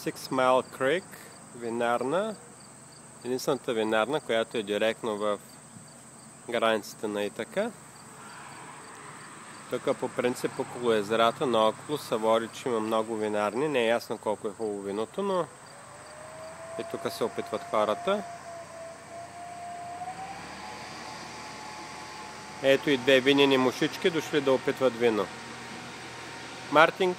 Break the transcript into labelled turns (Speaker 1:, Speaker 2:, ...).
Speaker 1: Six Mile Creek, винарна. Единствената винарна, която е директно в границите на Итака. Тук по принцип около езерата наоколо се води, че има много винарни. Не е ясно колко е хубаво виното, но и тук се опитват хората. Ето и две винени мушички дошли да опитват вино. Мартин